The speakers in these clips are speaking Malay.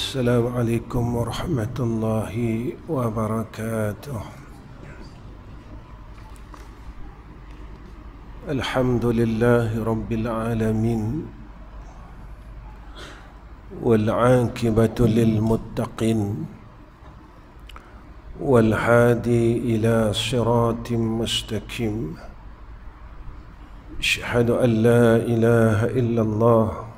Assalamualaikum warahmatullahi wabarakatuh. Alhamdulillahi rabbil alamin, wal 'aqibatu lil muttaqin, wal hadi ila siratim mustaqim. Asyhadu an la ilaha illallah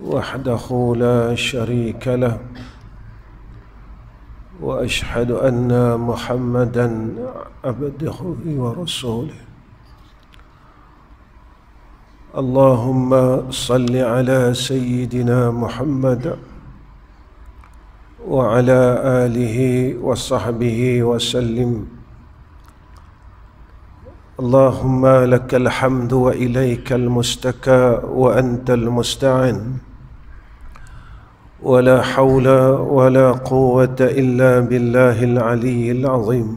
وحده لا شريك له وأشهد أن محمدا عبده ورسوله. اللهم صل على سيدنا محمد وعلى آله وصحبه وسلم. اللهم لك الحمد وإليك المستكى وأنت المستعان، ولا حول ولا قوة إلا بالله العلي العظيم.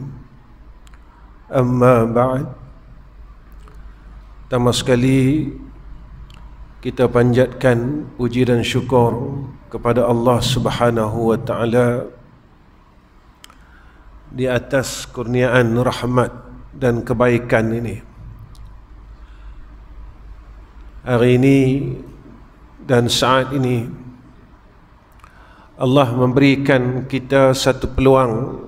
أما بعد. Pertama sekali kita panjatkan puji dan syukur kepada Allah Subhanahu wa taala di atas kurniaan rahmat dan kebaikan ini. Hari ini dan saat ini Allah memberikan kita satu peluang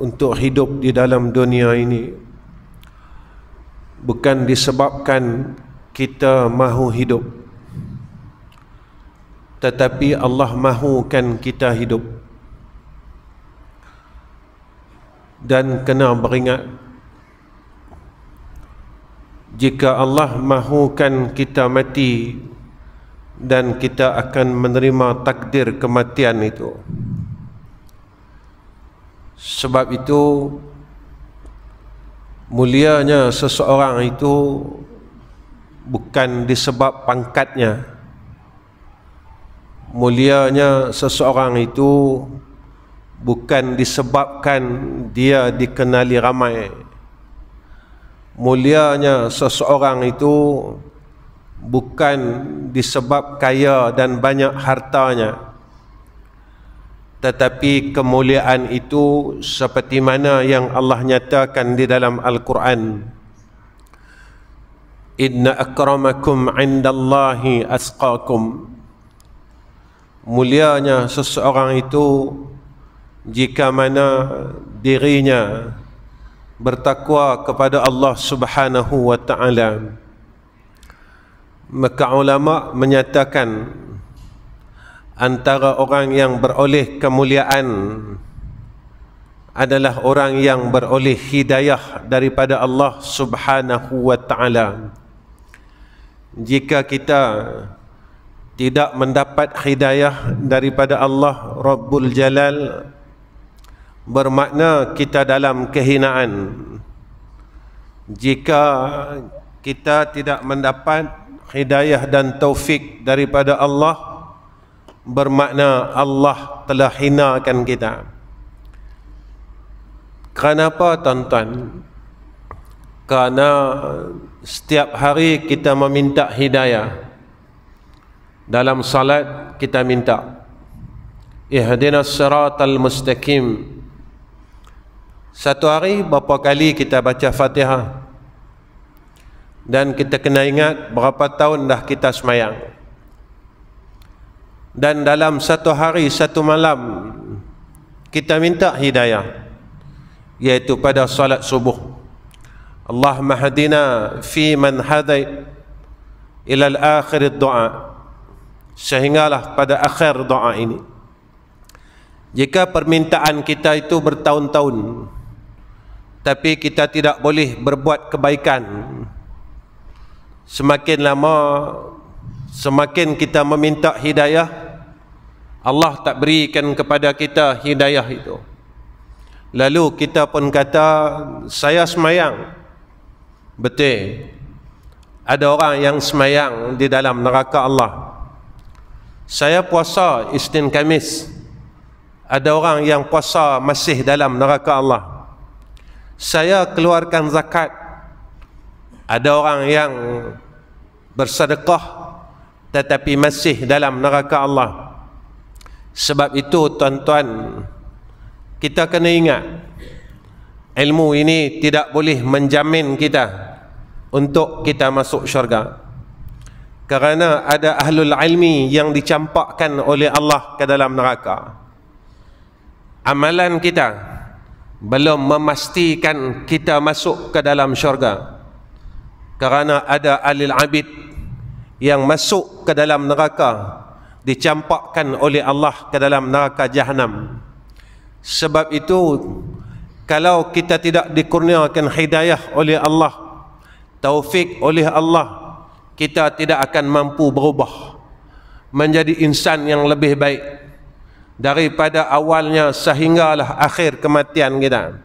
untuk hidup di dalam dunia ini, bukan disebabkan kita mahu hidup, tetapi Allah mahukan kita hidup. Dan kena beringat, jika Allah mahukan kita mati, dan kita akan menerima takdir kematian itu. Sebab itu mulianya seseorang itu bukan disebab pangkatnya. Mulianya seseorang itu bukan disebabkan dia dikenali ramai. Mulianya seseorang itu bukan disebab kaya dan banyak hartanya, tetapi kemuliaan itu seperti mana yang Allah nyatakan di dalam Al-Quran, inna akramakum indallahi asqakum. Mulianya seseorang itu jika mana dirinya bertakwa kepada Allah Subhanahu wa ta'ala. Maka ulama menyatakan antara orang yang beroleh kemuliaan adalah orang yang beroleh hidayah daripada Allah Subhanahu wa ta'ala. Jika kita tidak mendapat hidayah daripada Allah Rabbul Jalal, bermakna kita dalam kehinaan. Jika kita tidak mendapat hidayah dan taufik daripada Allah, bermakna Allah telah hinakan kita. Kenapa tuan-tuan? Kerana setiap hari kita meminta hidayah. Dalam salat kita minta ihdinas siratal mustaqim. Satu hari berapa kali kita baca Fatihah? Dan kita kena ingat berapa tahun dah kita semayang. Dan dalam satu hari, satu malam kita minta hidayah, yaitu pada salat subuh. Allahumma hadina fi man hadait ila al-akhir doa, sehinggalah pada akhir doa ini. Jika permintaan kita itu bertahun-tahun, tapi kita tidak boleh berbuat kebaikan, semakin lama, semakin kita meminta hidayah, Allah tak berikan kepada kita hidayah itu. Lalu kita pun kata, saya semayang. Betul, ada orang yang semayang di dalam neraka Allah. Saya puasa Isnin Khamis, ada orang yang puasa masih dalam neraka Allah. Saya keluarkan zakat, ada orang yang bersedekah tetapi masih dalam neraka Allah. Sebab itu tuan-tuan, kita kena ingat, ilmu ini tidak boleh menjamin kita untuk kita masuk syurga. Kerana ada ahlul ilmi yang dicampakkan oleh Allah ke dalam neraka. Amalan kita belum memastikan kita masuk ke dalam syurga. Kerana ada alil abid yang masuk ke dalam neraka, dicampakkan oleh Allah ke dalam neraka Jahannam. Sebab itu, kalau kita tidak dikurniakan hidayah oleh Allah, taufik oleh Allah, kita tidak akan mampu berubah menjadi insan yang lebih baik daripada awalnya sehinggalah akhir kematian kita.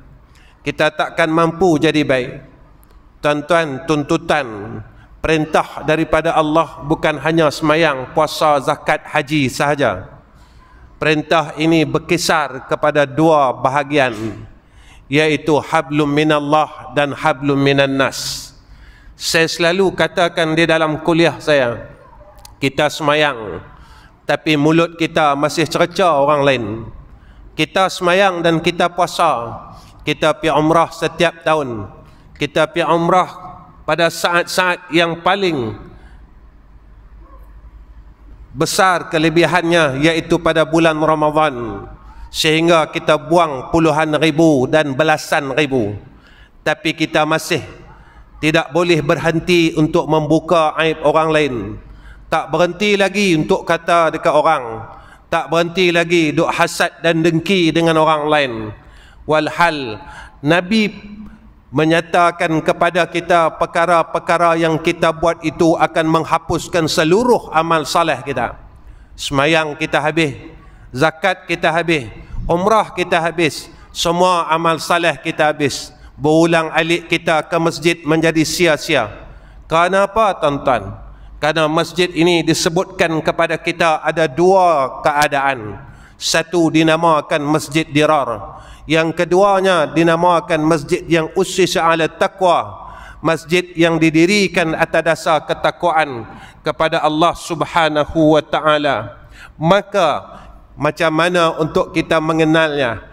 Kita takkan mampu jadi baik. Tuan-tuan, tuntutan perintah daripada Allah bukan hanya semayang, puasa, zakat, haji sahaja. Perintah ini berkisar kepada dua bahagian, iaitu hablum minallah dan hablum minan nas. Saya selalu katakan di dalam kuliah saya, kita semayang tapi mulut kita masih cerca orang lain. Kita semayang dan kita puasa, kita pergi umrah setiap tahun, kita pergi umrah pada saat-saat yang paling besar kelebihannya, iaitu pada bulan Ramadan, sehingga kita buang puluhan ribu dan belasan ribu. Tapi kita masih tidak boleh berhenti untuk membuka aib orang lain. Tak berhenti lagi untuk kata dekat orang, tak berhenti lagi duk hasad dan dengki dengan orang lain. Walhal Nabi menyatakan kepada kita perkara-perkara yang kita buat itu akan menghapuskan seluruh amal saleh kita. Semayang kita habis, zakat kita habis, umrah kita habis, semua amal saleh kita habis. Berulang alik kita ke masjid menjadi sia-sia. Kerana apa tuan-tuan? Kerana masjid ini disebutkan kepada kita ada dua keadaan. Satu dinamakan masjid dirar, yang keduanya dinamakan masjid yang ussisa ala taqwa, masjid yang didirikan atas dasar ketakwaan kepada Allah Subhanahu wa taala. Maka macam mana untuk kita mengenalnya?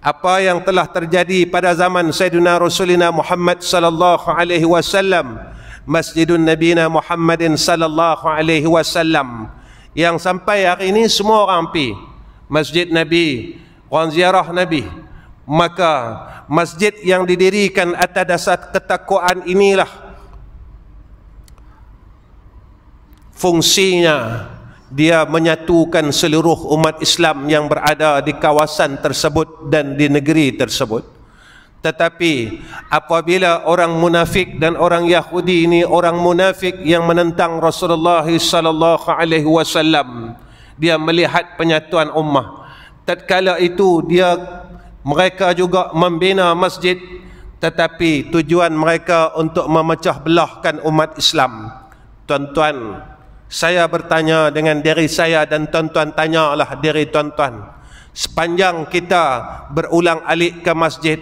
Apa yang telah terjadi pada zaman Sayyidina Rasulina Muhammad sallallahu alaihi wasallam, Masjidun Nabina Muhammadin sallallahu alaihi wasallam, yang sampai hari ini semua orang pergi Masjid Nabi, orang ziarah Nabi. Maka masjid yang didirikan atas dasar ketakwaan inilah fungsinya, dia menyatukan seluruh umat Islam yang berada di kawasan tersebut dan di negeri tersebut. Tetapi apabila orang munafik dan orang Yahudi ini, orang munafik yang menentang Rasulullah sallallahu alaihi wasallam, dia melihat penyatuan ummah. Tatkala itu mereka juga membina masjid, tetapi tujuan mereka untuk memecah belahkan umat Islam. Tuan-tuan, saya bertanya dengan diri saya dan tuan-tuan tanyalah diri tuan-tuan. Sepanjang kita berulang alik ke masjid,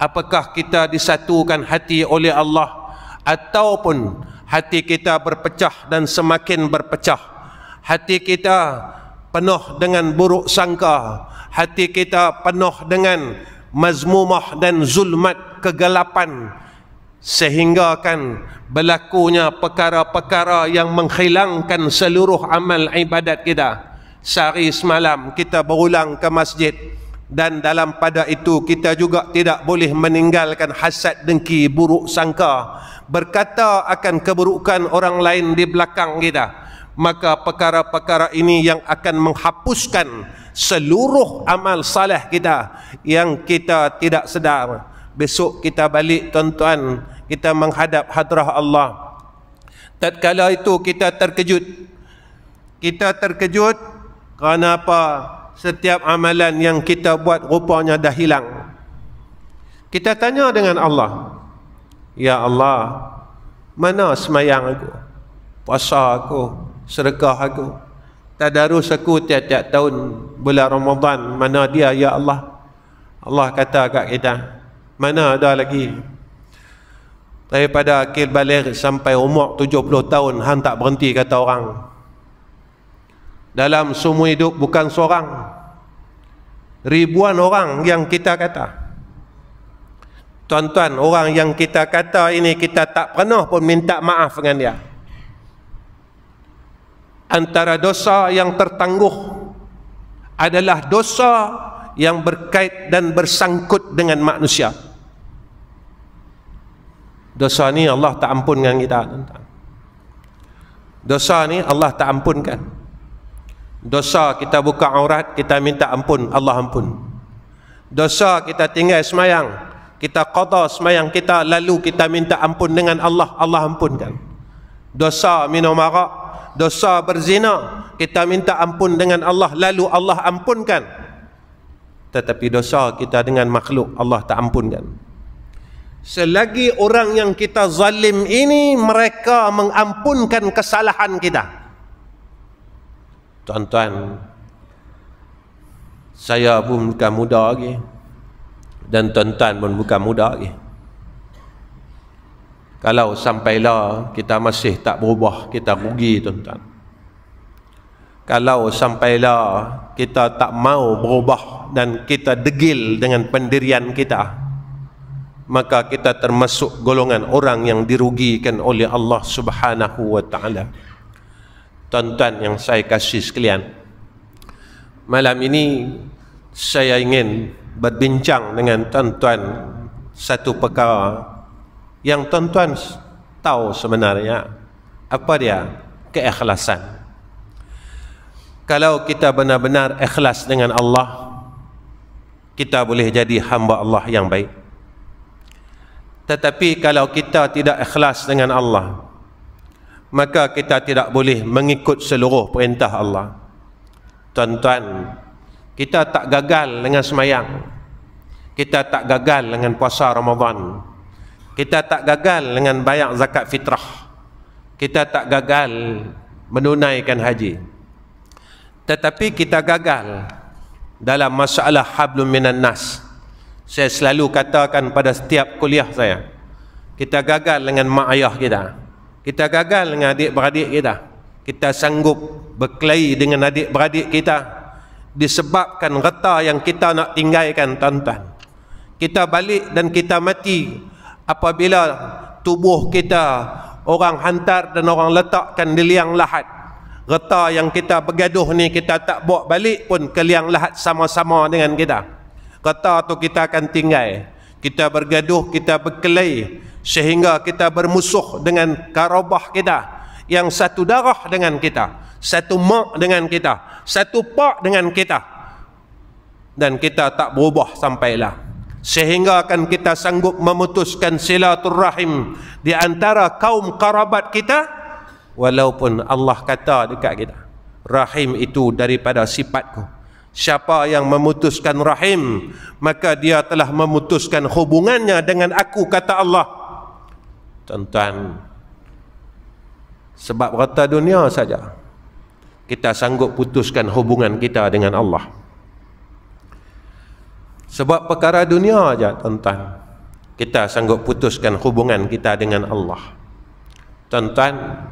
apakah kita disatukan hati oleh Allah, ataupun hati kita berpecah dan semakin berpecah? Hati kita penuh dengan buruk sangka, hati kita penuh dengan mazmumah dan zulmat, kegelapan, sehingga kan berlakunya perkara-perkara yang menghilangkan seluruh amal ibadat kita. Sehari semalam kita berulang ke masjid, dan dalam pada itu kita juga tidak boleh meninggalkan hasad, dengki, buruk sangka, berkata akan keburukan orang lain di belakang kita. Maka perkara-perkara ini yang akan menghapuskan seluruh amal saleh kita yang kita tidak sedar. Besok kita balik tuan-tuan, kita menghadap hadrah Allah. Tatkala itu kita terkejut. Kita terkejut kerana apa? Setiap amalan yang kita buat rupanya dah hilang. Kita tanya dengan Allah, ya Allah, mana semayang aku, puasa aku, sedekah aku, tadarus aku tiap-tiap tahun bulan Ramadan, mana dia ya Allah? Allah kata kat kita, mana ada lagi? Daripada akil baligh sampai umur 70 tahun hang tak berhenti kata orang. Dalam semua hidup bukan seorang, ribuan orang yang kita kata. Tuan-tuan, orang yang kita kata ini kita tak pernah pun minta maaf dengan dia. Antara dosa yang tertangguh adalah dosa yang berkait dan bersangkut dengan manusia. Dosa ni Allah tak ampunkan kita, tuan-tuan. Dosa ni Allah tak ampunkan. Dosa kita buka aurat, kita minta ampun, Allah ampun. Dosa kita tinggal semayang, kita qada semayang kita, lalu kita minta ampun dengan Allah, Allah ampunkan. Dosa minum arak, dosa berzina, kita minta ampun dengan Allah, lalu Allah ampunkan. Tetapi dosa kita dengan makhluk, Allah tak ampunkan. Selagi orang yang kita zalim ini mereka mengampunkan kesalahan kita. Tuan-tuan, saya pun bukan muda lagi, dan tuan-tuan pun bukan muda lagi. Kalau sampailah kita masih tak berubah, kita rugi, tuan-tuan. Kalau sampailah kita tak mau berubah dan kita degil dengan pendirian kita, maka kita termasuk golongan orang yang dirugikan oleh Allah Subhanahu wa ta'ala. Tuan-tuan yang saya kasih sekalian, malam ini saya ingin berbincang dengan tuan-tuan satu perkara yang tuan-tuan tahu sebenarnya. Apa dia? Keikhlasan. Kalau kita benar-benar ikhlas dengan Allah, kita boleh jadi hamba Allah yang baik. Tetapi kalau kita tidak ikhlas dengan Allah, maka kita tidak boleh mengikut seluruh perintah Allah. Tuan-tuan, kita tak gagal dengan semayang, kita tak gagal dengan puasa Ramadan, kita tak gagal dengan bayar zakat fitrah, kita tak gagal menunaikan haji. Tetapi kita gagal dalam masalah hablum minan nas. Saya selalu katakan pada setiap kuliah saya, kita gagal dengan mak ayah kita, kita gagal dengan adik-beradik kita, kita sanggup berkelahi dengan adik-beradik kita disebabkan reta yang kita nak tinggalkan, tuan-tuan. Kita balik dan kita mati apabila tubuh kita orang hantar dan orang letakkan di liang lahat. Reta yang kita bergaduh ni kita tak bawa balik pun ke liang lahat sama-sama dengan kita. Reta tu kita akan tinggal. Kita bergaduh, kita berkelahi sehingga kita bermusuh dengan karabah kita yang satu darah dengan kita, satu mak dengan kita, satu pak dengan kita, dan kita tak berubah sampailah sehingga akan kita sanggup memutuskan silaturrahim di antara kaum karabat kita, walaupun Allah kata dekat kita, rahim itu daripada sifatku. Siapa yang memutuskan rahim, maka dia telah memutuskan hubungannya dengan aku, kata Allah. Tuan-tuan, sebab rata dunia saja kita sanggup putuskan hubungan kita dengan Allah. Sebab perkara dunia saja, tuan-tuan, kita sanggup putuskan hubungan kita dengan Allah. Tuan-tuan,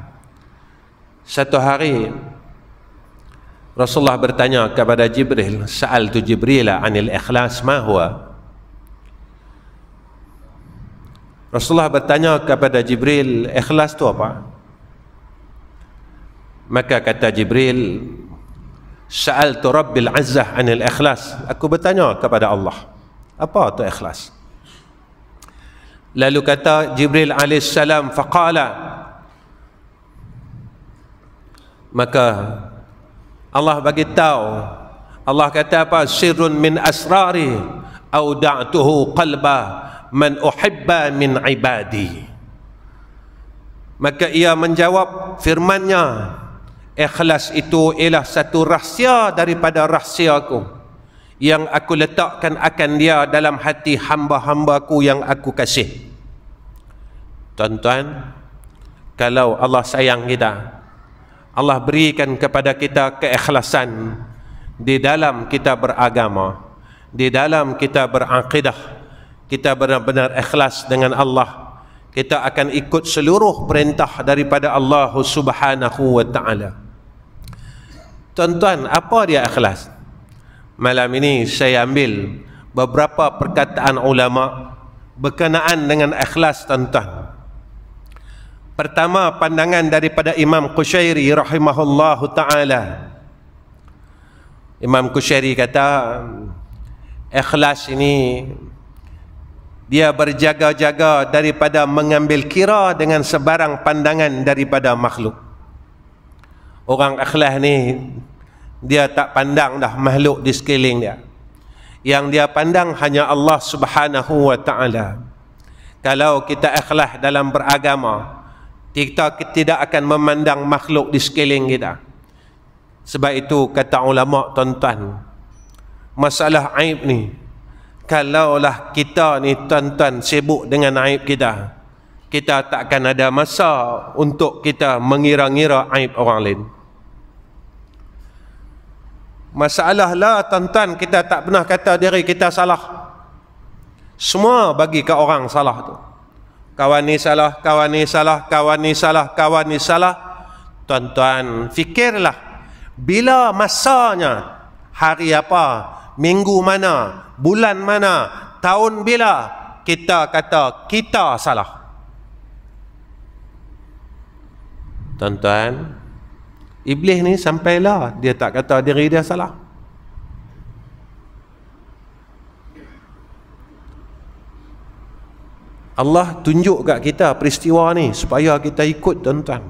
satu hari Rasulullah bertanya kepada Jibril, sa'altu Jibrila 'anil ikhlas ma huwa. Rasulullah bertanya kepada Jibril, ikhlas itu apa? Maka kata Jibril, sa'altu Rabbil Azzah 'anil ikhlas. Aku bertanya kepada Allah, apa itu ikhlas? Lalu kata Jibril alaihissalam, faqala, maka Allah bagi tahu, Allah kata apa? Sirrun min asrari auda'tuhu qalba man uhibba min ibadi. Maka ia menjawab firman-Nya, ikhlas itu ialah satu rahsia daripada rahsiaku yang aku letakkan akan dia dalam hati hamba-hambaku yang aku kasih. Tuan-tuan, kalau Allah sayang kita, Allah berikan kepada kita keikhlasan di dalam kita beragama, di dalam kita berakidah, kita benar-benar ikhlas dengan Allah, kita akan ikut seluruh perintah daripada Allah Subhanahu wa ta'ala. Tuan-tuan, apa dia ikhlas? Malam ini saya ambil beberapa perkataan ulama berkenaan dengan ikhlas, tuan-tuan. Pertama, pandangan daripada Imam Qushairi rahimahullahu ta'ala. Imam Qushairi kata, ikhlas ini dia berjaga-jaga daripada mengambil kira dengan sebarang pandangan daripada makhluk. Orang ikhlas ni dia tak pandang dah makhluk di sekeliling dia. Yang dia pandang hanya Allah Subhanahu wa ta'ala. Kalau kita ikhlas dalam beragama, kita tidak akan memandang makhluk di sekeliling kita. Sebab itu kata ulama, tuan-tuan, masalah aib ni, kalaulah kita ni tuan-tuan sibuk dengan aib kita, kita takkan ada masa untuk kita mengira-ngira aib orang lain. Masalah lah tuan-tuan, kita tak pernah kata diri kita salah. Semua bagi ke orang salah tu. Kawan ni salah, kawan ni salah, kawan ni salah, kawan ni salah. Tuan-tuan, fikirlah, bila masanya, hari apa, minggu mana, bulan mana, tahun bila kita kata kita salah. Tuan-tuan, iblis ni sampailah dia tak kata diri dia salah. Allah tunjuk kat kita peristiwa ni supaya kita ikut, tuan-tuan.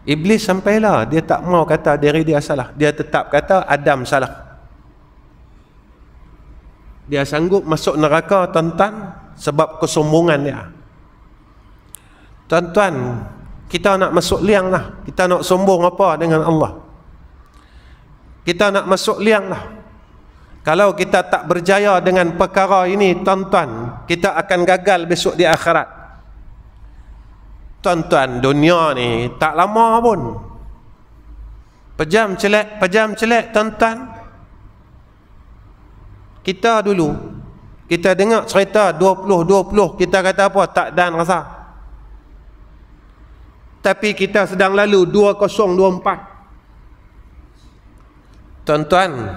Iblis sampailah dia tak mau kata diri dia salah. Dia tetap kata Adam salah. Dia sanggup masuk neraka, tuan-tuan, sebab kesombongan dia. Tuan-tuan, kita nak masuk liang lah. Kita nak sombong apa dengan Allah? Kita nak masuk liang lah. Kalau kita tak berjaya dengan perkara ini, tuan-tuan, kita akan gagal besok di akhirat. Tuan-tuan, dunia ni tak lama pun. Pejam celek, tuan-tuan. Kita dulu, kita dengar cerita 2020, kita kata apa? Tak dan rasa. Tapi kita sedang lalu 2024. Tuan-tuan,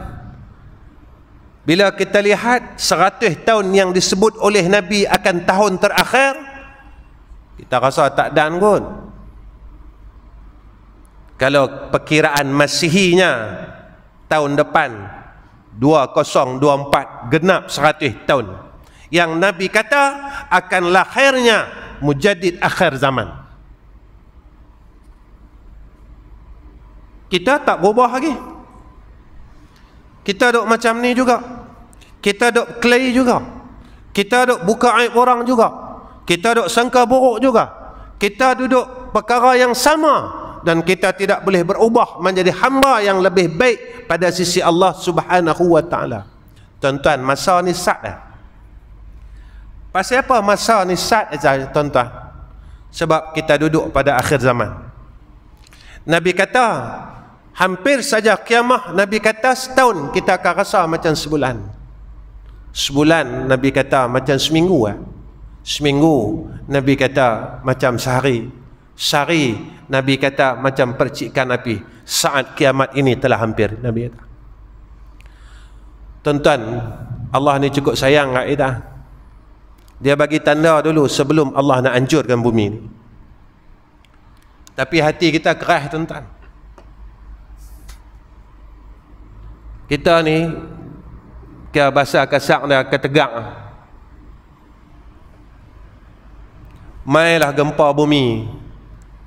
bila kita lihat 100 tahun yang disebut oleh Nabi akan tahun terakhir, kita rasa tak dan kot. Kalau perkiraan Masihinya tahun depan 2024 genap 100 tahun, yang Nabi kata akan lahirnya mujaddid akhir zaman. Kita tak berubah lagi. Kita duk macam ni juga. Kita duk clay juga. Kita duk buka aib orang juga. Kita duk sangka buruk juga. Kita duduk perkara yang sama, dan kita tidak boleh berubah menjadi hamba yang lebih baik pada sisi Allah Subhanahu wa ta'ala. Tuan-tuan, masa ni sat dah. Pasal apa masa ni sat saja, tuan-tuan? Sebab kita duduk pada akhir zaman. Nabi kata hampir saja kiamah. Nabi kata setahun kita akan rasa macam sebulan. Sebulan Nabi kata macam seminggu. Seminggu Nabi kata macam sehari. Sehari Nabi kata macam percikan api. Saat kiamat ini telah hampir, Nabi kata. Tuan-tuan, Allah ni cukup sayang kat kita. Dia bagi tanda dulu sebelum Allah nak hancurkan bumi ni. Tapi hati kita keras, tuan-tuan. Kita ni ke bahasa kasar dia ketegak. Mailah gempa bumi,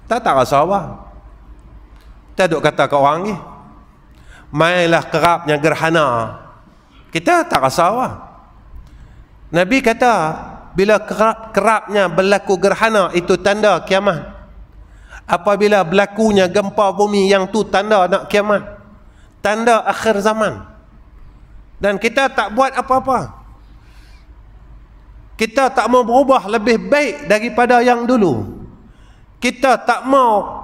tak rasa apa. Kita duk kata kat orang ni, mailah kerapnya gerhana, kita tak rasa apa. Nabi kata bila kerapnya berlaku gerhana itu tanda kiamat. Apabila berlakunya gempa bumi, yang tu tanda nak kiamat, tanda akhir zaman. Dan kita tak buat apa-apa. Kita tak mau berubah lebih baik daripada yang dulu. Kita tak mau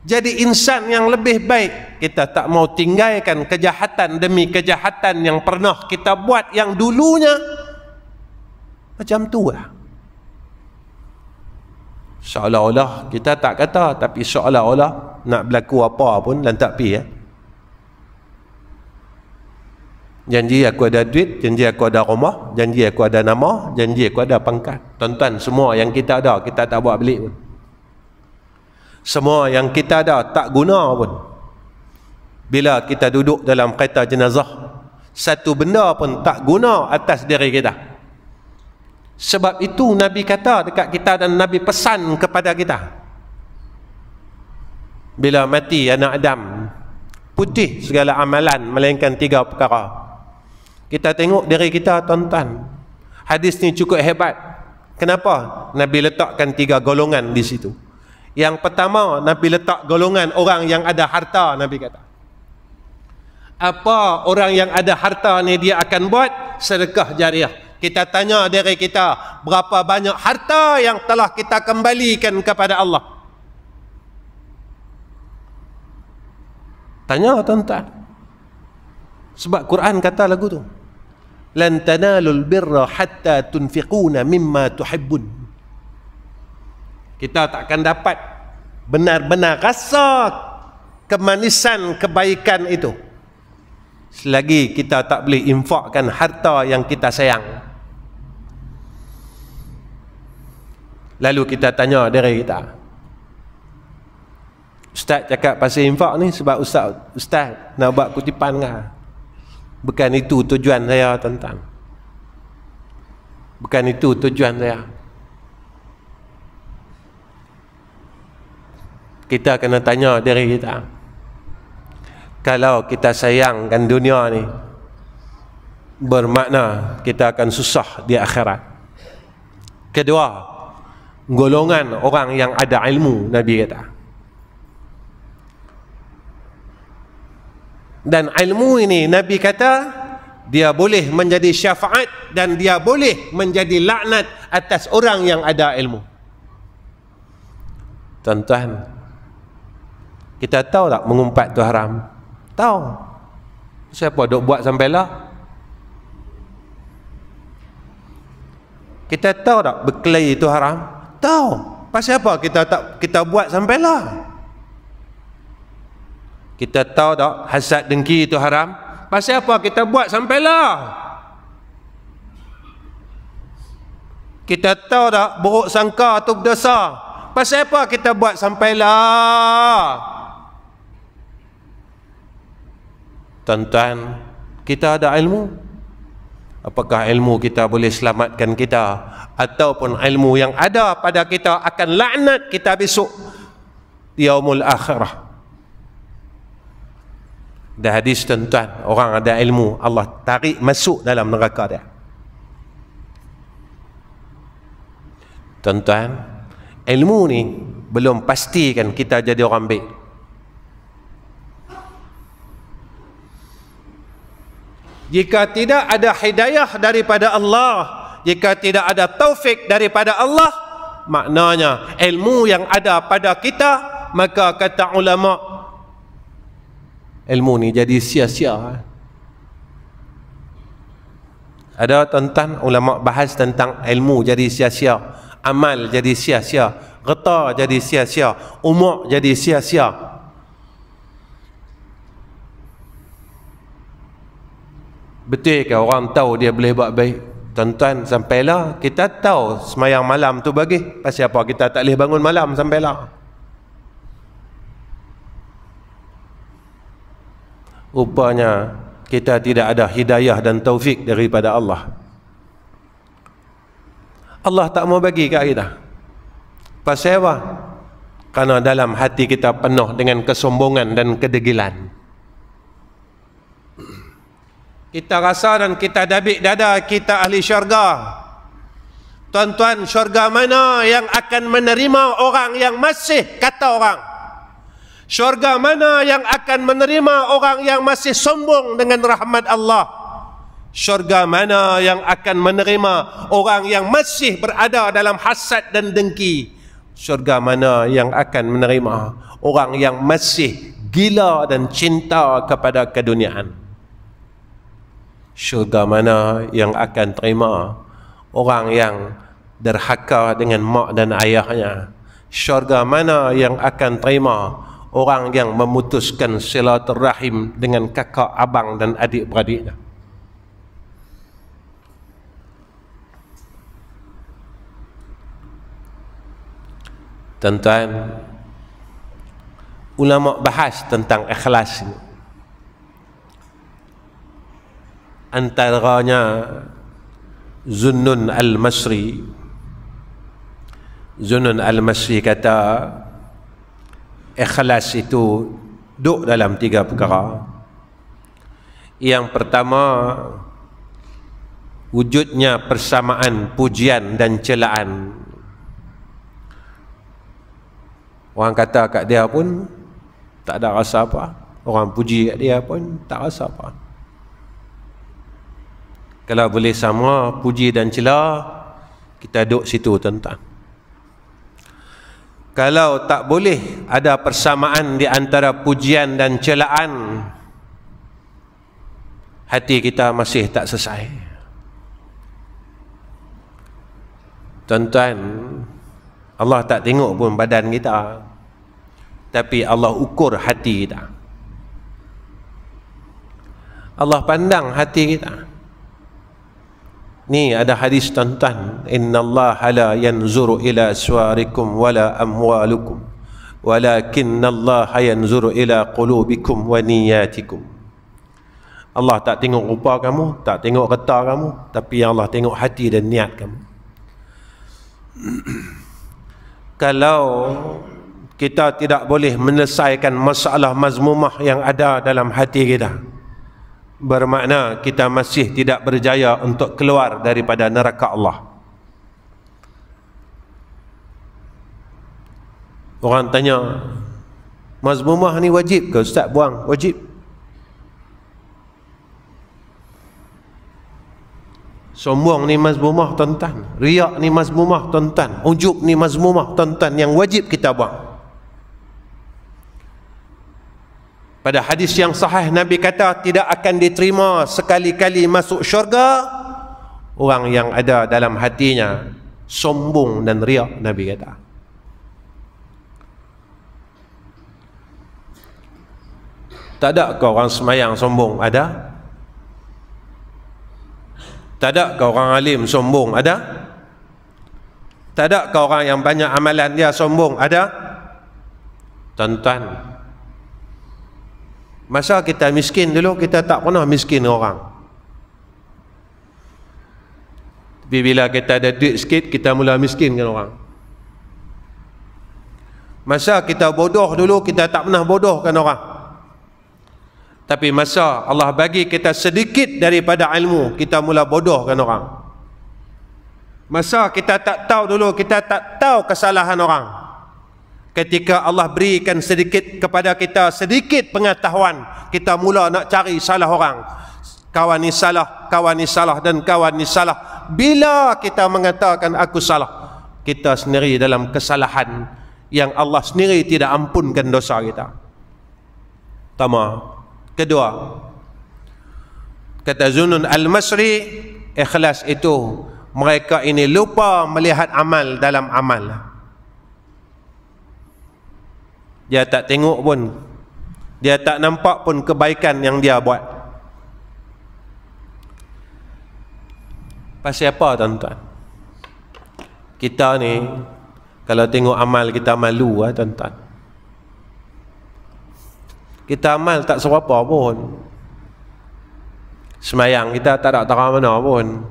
jadi insan yang lebih baik. Kita tak mau tinggalkan kejahatan demi kejahatan yang pernah kita buat yang dulunya. Macam tu lah. Seolah-olah kita tak kata, tapi seolah-olah nak berlaku apa pun lantak pi janji aku ada duit, janji aku ada rumah, janji aku ada nama, janji aku ada pangkat. Tuan-tuan, semua yang kita ada kita tak buat balik pun. Semua yang kita ada tak guna pun. Bila kita duduk dalam kereta jenazah, satu benda pun tak guna atas diri kita. Sebab itu Nabi kata dekat kita dan Nabi pesan kepada kita, bila mati anak Adam, putih segala amalan melainkan 3 perkara. Kita tengok diri kita, tuan-tuan, hadis ni cukup hebat. Kenapa? Nabi letakkan 3 golongan di situ. Yang pertama, Nabi letak golongan orang yang ada harta. Nabi kata, apa orang yang ada harta ni dia akan buat? Sedekah jariah. Kita tanya diri kita, berapa banyak harta yang telah kita kembalikan kepada Allah? Tanya, tuan-tuan. Sebab Quran kata lagu tu, lan tanalul birra hatta tunfiquna mimma tuhibbun. Kita takkan dapat benar-benar rasa kemanisan kebaikan itu selagi kita tak boleh infakkan harta yang kita sayang. Lalu kita tanya diri kita, Ustaz cakap pasal infak ni sebab Ustaz nak buat kutipan ke? Bukan itu tujuan saya, tuan-tuan. Bukan itu tujuan saya. Kita kena tanya diri kita, kalau kita sayangkan dunia ni, bermakna kita akan susah di akhirat. Kedua, golongan orang yang ada ilmu, Nabi kata. Dan ilmu ini Nabi kata dia boleh menjadi syafaat dan dia boleh menjadi laknat atas orang yang ada ilmu. Tuan-tuan, kita tahu tak mengumpat tu haram? Tahu. Siapa duk buat sampai lah? Kita tahu tak berkelahi itu haram? Tahu. Pasal apa kita buat sampai lah? Kita tahu tak hasad dengki itu haram? Pasal apa kita buat sampai lah? Kita tahu tak buruk sangka itu berdosa? Pasal apa kita buat sampai lah? Tuan-tuan, kita ada ilmu. Apakah ilmu kita boleh selamatkan kita, ataupun ilmu yang ada pada kita akan laknat kita besok yaumul akhirah? Dah hadis, tuan-tuan, orang ada ilmu Allah tarik masuk dalam neraka dia. Tuan-tuan, ilmu ni belum pastikan kita jadi orang baik. Jika tidak ada hidayah daripada Allah, jika tidak ada taufik daripada Allah, maknanya ilmu yang ada pada kita, maka kata ulama, ilmu ni jadi sia-sia. Ada, tuan-tuan, ulama bahas tentang ilmu jadi sia-sia, amal jadi sia-sia, reta jadi sia-sia, umur jadi sia-sia. Betul ke orang tahu dia boleh buat baik? Tuan-tuan, sampailah kita tahu semayang malam tu bagi. Pasal apa kita tak boleh bangun malam sampailah? Rupanya kita tidak ada hidayah dan taufik daripada Allah. Allah tak mau bagi kat kita. Pasal apa? Karena dalam hati kita penuh dengan kesombongan dan kedegilan. Kita rasa dan kita dabik dada kita ahli syurga. Tuan-tuan, syurga mana yang akan menerima orang yang masih kata orang? Syurga mana yang akan menerima orang yang masih sombong dengan rahmat Allah? Syurga mana yang akan menerima orang yang masih berada dalam hasad dan dengki? Syurga mana yang akan menerima orang yang masih gila dan cinta kepada keduniaan? Syurga mana yang akan terima orang yang derhaka dengan mak dan ayahnya, syurga mana yang akan terima orang yang memutuskan silaturahim dengan kakak, abang dan adik-beradiknya. Tuan-tuan, ulama bahas tentang ikhlas ini. Antaranya Zunnun al-Masri. Zunnun al-Masri kata ikhlas itu duduk dalam 3 perkara. Yang pertama, wujudnya persamaan pujian dan celaan. Orang kata kat dia pun tak ada rasa apa. Orang puji kat dia pun tak rasa apa. Kalau boleh sama puji dan cela, kita duduk situ tuan-tuan. Kalau tak boleh ada persamaan di antara pujian dan celaan, hati kita masih tak selesai. Tuan-tuan, Allah tak tengok pun badan kita, tapi Allah ukur hati kita. Allah pandang hati kita. Ni ada hadis tuan-tuan, innallaha la yanzuru ila suwarikum wala amwalukum walakinnallaha yanzuru ila qulubikum wa niyatikum. Allah tak tengok rupa kamu, tak tengok reta kamu, tapi Allah tengok hati dan niat kamu. Kalau kita tidak boleh menyelesaikan masalah mazmumah yang ada dalam hati kita, bermakna kita masih tidak berjaya untuk keluar daripada neraka Allah. Orang tanya, mazmumah ni wajib ke Ustaz buang? Wajib. Sombong ni mazmumah tuan-tuan, riak ni mazmumah tuan-tuan, ujub ni mazmumah tuan-tuan yang wajib kita buang. Pada hadis yang sahih, Nabi kata tidak akan diterima sekali-kali masuk syurga orang yang ada dalam hatinya sombong dan riak. Nabi kata, tak ada ke orang semayang sombong? Ada. Tak ada ke orang alim sombong? Ada. Tak ada ke orang yang banyak amalan dia sombong? Ada. Tuan-tuan, masa kita miskin dulu, kita tak pernah miskin orang. Tapi bila kita ada duit sikit, kita mula miskinkan orang. Masa kita bodoh dulu, kita tak pernah bodohkan orang. Tapi masa Allah bagi kita sedikit daripada ilmu, kita mula bodohkan orang. Masa kita tak tahu dulu, kita tak tahu kesalahan orang. Ketika Allah berikan sedikit kepada kita, sedikit pengetahuan, kita mula nak cari salah orang. Kawan ni salah, kawan ni salah, dan kawan ni salah. Bila kita mengatakan aku salah, kita sendiri dalam kesalahan yang Allah sendiri tidak ampunkan dosa kita. Pertama. Kedua, kata Zunnun al-Masri, ikhlas itu mereka ini lupa melihat amal dalam amal. Dia tak tengok pun, dia tak nampak pun kebaikan yang dia buat. Pasal apa tuan-tuan? Kita ni kalau tengok amal kita malu lah tuan-tuan. Kita amal tak seberapa pun. Semayang kita tak ada tara mana pun.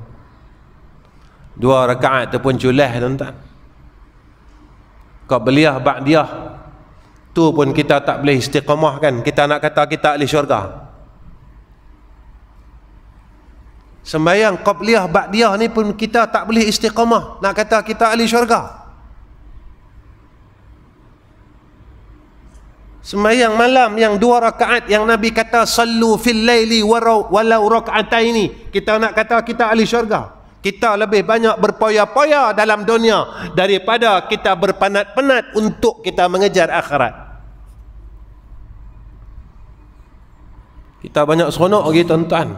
2 rakaat tu pun culah tuan-tuan. Qabliyah, ba'diyah tu pun kita tak boleh istiqamah kan. Kita nak kata kita ahli syurga. Sembahyang qabliyah, ba'diyah ni pun kita tak boleh istiqamah, nak kata kita ahli syurga. Sembahyang malam yang 2 rakaat yang Nabi kata sallu fil laili walau raka'ataini, kita nak kata kita ahli syurga. Kita lebih banyak berpoya-poya dalam dunia daripada kita berpenat-penat untuk kita mengejar akhirat. Kita banyak seronok lagi tuan-tuan.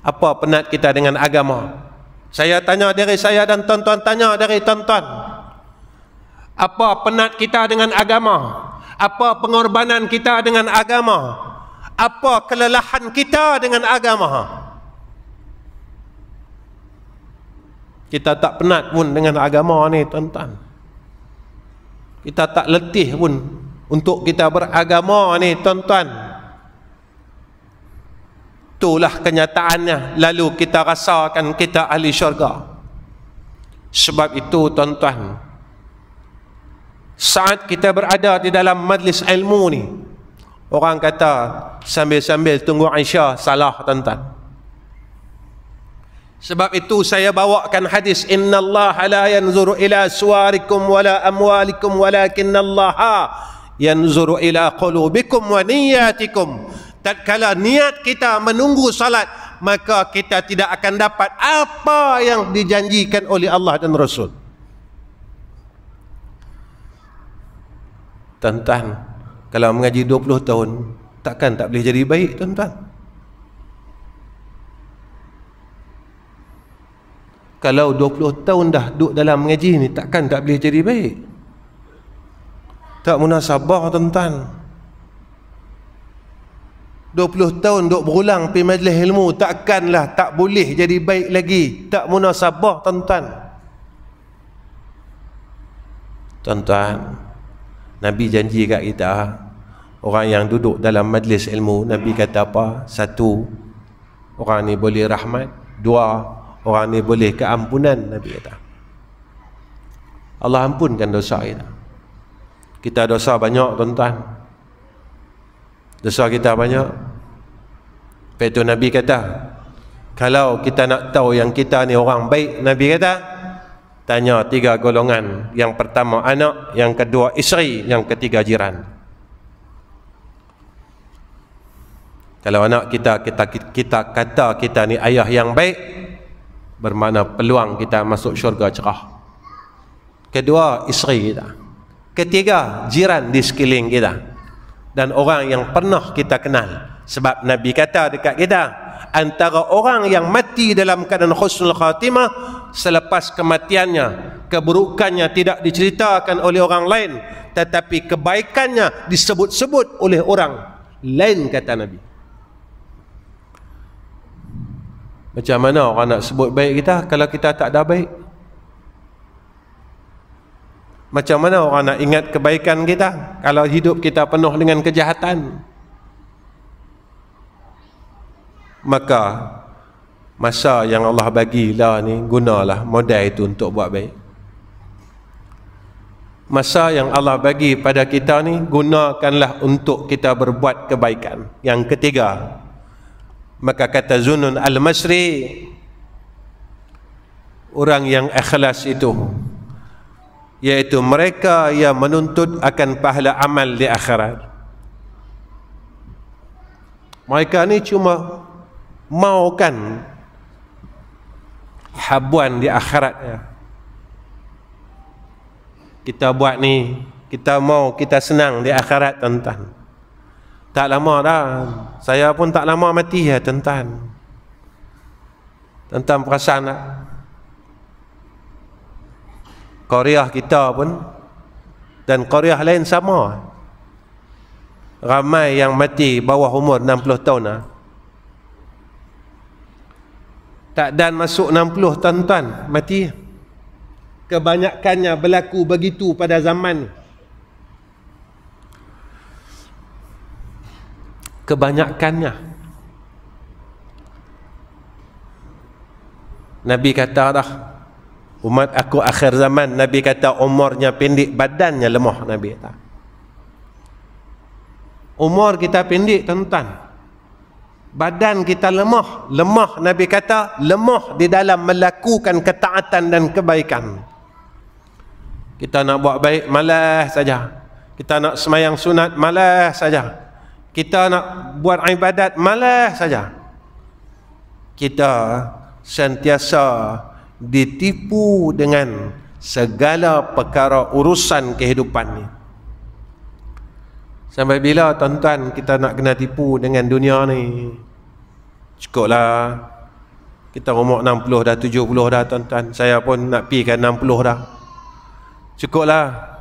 Apa penat kita dengan agama? Saya tanya diri saya dan tuan-tuan tanya dari tuan-tuan. Apa penat kita dengan agama? Apa pengorbanan kita dengan agama? Apa kelelahan kita dengan agama? Kita tak penat pun dengan agama ni, tuan-tuan. Kita tak letih pun untuk kita beragama ni, tuan-tuan. Itulah kenyataannya. Lalu kita rasakan kita ahli syurga. Sebab itu, tuan-tuan, saat kita berada di dalam majlis ilmu ni, orang kata sambil-sambil tunggu Aisyah, salah, tuan-tuan. Sebab itu saya bawakan hadis, innallaha la yanzuru ila suwarikum wala amwalikum walakinallaha yanzuru ila qulubikum wa niyatikum. Tatkala niat kita menunggu salat, maka kita tidak akan dapat apa yang dijanjikan oleh Allah dan Rasul. Tuan-tuan, kalau mengaji 20 tahun, takkan tak boleh jadi baik, tuan-tuan. Kalau 20 tahun dah duduk dalam mengaji ni, takkan tak boleh jadi baik. Tak munasabah, tuan-tuan. 20 tahun duduk berulang pergi majlis ilmu, takkanlah tak boleh jadi baik lagi. Tak munasabah, tuan-tuan. Tuan-tuan, Nabi janji kat kita, orang yang duduk dalam majlis ilmu, Nabi kata apa? Satu, orang ni boleh rahmat. Dua, orang ni boleh keampunan, Nabi kata. Allah ampunkan dosa kita. Kita dosa banyak, tuan-tuan. Dosa kita banyak. Lepas itu Nabi kata, kalau kita nak tahu yang kita ni orang baik, Nabi kata, tanya 3 golongan. Yang pertama anak, yang kedua isteri, yang ketiga jiran. Kalau anak kita kata kita ni ayah yang baik, bermakna peluang kita masuk syurga cerah. Kedua, isteri kita. Ketiga, jiran di sekeliling kita dan orang yang pernah kita kenal. Sebab Nabi kata dekat kita, antara orang yang mati dalam keadaan husnul khatimah, selepas kematiannya, keburukannya tidak diceritakan oleh orang lain, tetapi kebaikannya disebut-sebut oleh orang lain, kata Nabi. Macam mana orang nak sebut baik kita kalau kita tak ada baik? Macam mana orang nak ingat kebaikan kita kalau hidup kita penuh dengan kejahatan? Maka masa yang Allah bagilah ni, gunalah modal itu untuk buat baik. Masa yang Allah bagi pada kita ni, gunakanlah untuk kita berbuat kebaikan. Yang ketiga, maka kata Zunnun al-Masri, orang yang ikhlas itu, yaitu mereka yang menuntut akan pahala amal di akhirat. Mereka ni cuma maukan habuan di akhirat ya. Kita buat ni, kita mau kita senang di akhirat, tuan-tuan. Tak lama dah, saya pun tak lama mati ya, tuan-tuan. Tuan-tuan perasan tak? Korea kita pun dan Korea lain sama. Ramai yang mati bawah umur 60 tahun lah. Tak dan masuk 60, tuan-tuan, mati. Kebanyakannya berlaku begitu pada zaman ni. Kebanyakannya. Nabi kata dah, umat aku akhir zaman, Nabi kata umurnya pendek, badannya lemah. Nabi kata umur kita pendek, tuan-tuan, badan kita lemah. Lemah, Nabi kata lemah di dalam melakukan ketaatan dan kebaikan. Kita nak buat baik, malas saja. Kita nak semayang sunat, malas saja. Kita nak buat ibadat, malas saja. Kita sentiasa ditipu dengan segala perkara urusan kehidupan ni. Sampai bila, tuan-tuan, kita nak kena tipu dengan dunia ni? Cukuplah. Kita umur 60 dah, 70 dah, tuan-tuan. Saya pun nak pergi ke 60 dah. Cukuplah.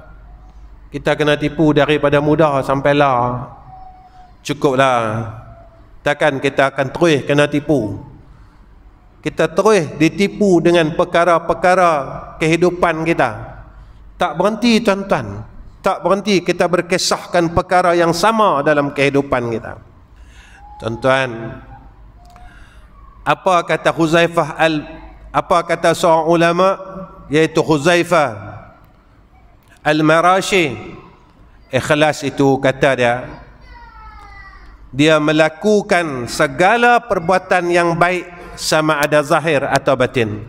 Kita kena tipu daripada muda sampailah. Cukuplah. Takkan kita akan terus kena tipu. Kita terus ditipu dengan perkara-perkara kehidupan kita. Tak berhenti tuan-tuan. Tak berhenti kita berkisahkan perkara yang sama dalam kehidupan kita. Tuan-tuan, apa kata Huzaifah apa kata seorang ulama, iaitu Huzaifah Al-Marashi? Ikhlas itu kata dia melakukan segala perbuatan yang baik, sama ada zahir atau batin.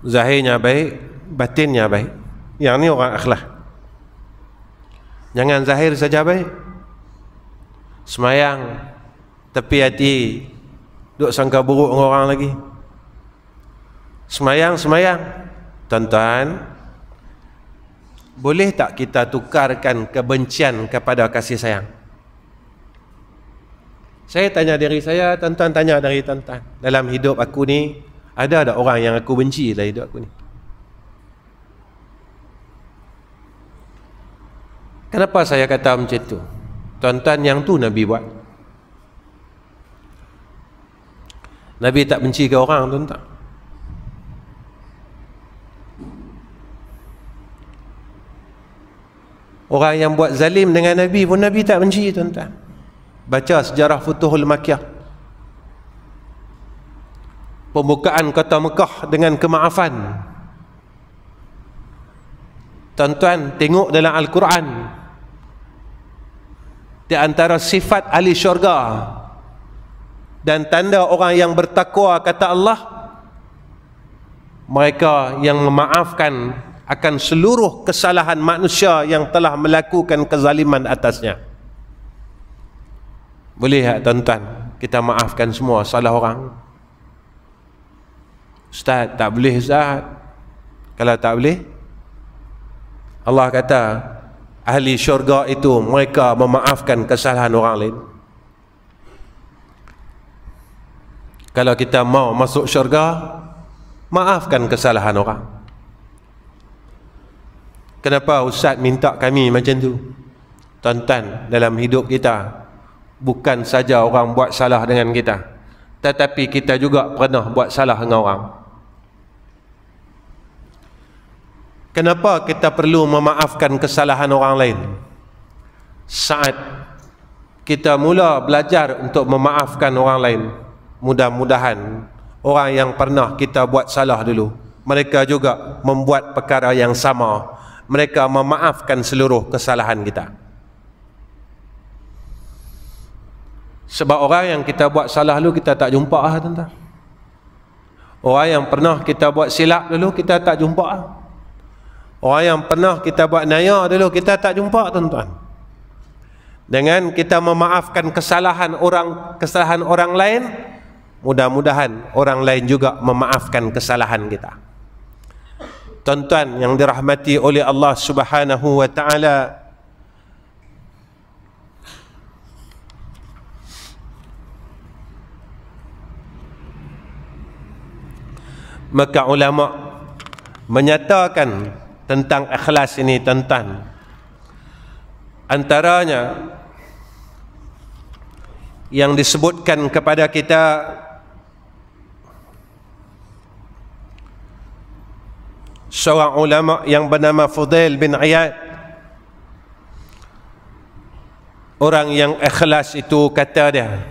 Zahirnya baik, batinnya baik. Yang ni orang ikhlas. Jangan zahir saja baik, semayang tapi hati duk sangka buruk dengan orang lagi. Semayang. Tuan-tuan, boleh tak kita tukarkan kebencian kepada kasih sayang? Saya tanya diri saya, tuan-tuan tanya dari tuan-tuan. Dalam hidup aku ni, ada tak orang yang aku benci dalam hidup aku ni? Kenapa saya kata macam tu? Tuan-tuan, yang tu Nabi buat. Nabi tak benci ke orang, tuan-tuan? Orang yang buat zalim dengan Nabi pun Nabi tak benci, tuan-tuan. Baca sejarah Futuhul Makkiyah, pembukaan kota Mekah dengan kemaafan. Tuan-tuan, tengok dalam Al-Quran, di antara sifat ahli syurga dan tanda orang yang bertakwa, kata Allah, mereka yang memaafkan akan seluruh kesalahan manusia yang telah melakukan kezaliman atasnya. Boleh tak tuan-tuan kita maafkan semua salah orang? Ustaz, tak boleh Ustaz. Kalau tak boleh, Allah kata ahli syurga itu mereka memaafkan kesalahan orang lain. Kalau kita mau masuk syurga, maafkan kesalahan orang. Kenapa Ustaz minta kami macam tu? Tuan-tuan, dalam hidup kita bukan saja orang buat salah dengan kita, tetapi kita juga pernah buat salah dengan orang. Kenapa kita perlu memaafkan kesalahan orang lain? Saat kita mula belajar untuk memaafkan orang lain, mudah-mudahan orang yang pernah kita buat salah dulu, mereka juga membuat perkara yang sama. Mereka memaafkan seluruh kesalahan kita. Sebab orang yang kita buat salah dulu kita tak jumpa lah, tuan-tuan. Orang yang pernah kita buat silap dulu kita tak jumpa lah. Orang yang pernah kita buat naya dulu kita tak jumpa, tuan-tuan. Dengan kita memaafkan kesalahan orang lain, mudah-mudahan orang lain juga memaafkan kesalahan kita. Tuan-tuan yang dirahmati oleh Allah Subhanahu wa ta'ala, maka ulama menyatakan tentang ikhlas ini, tuan-tuan. Antaranya yang disebutkan kepada kita, seorang ulama yang bernama Fudail bin Iyad, orang yang ikhlas itu, kata dia,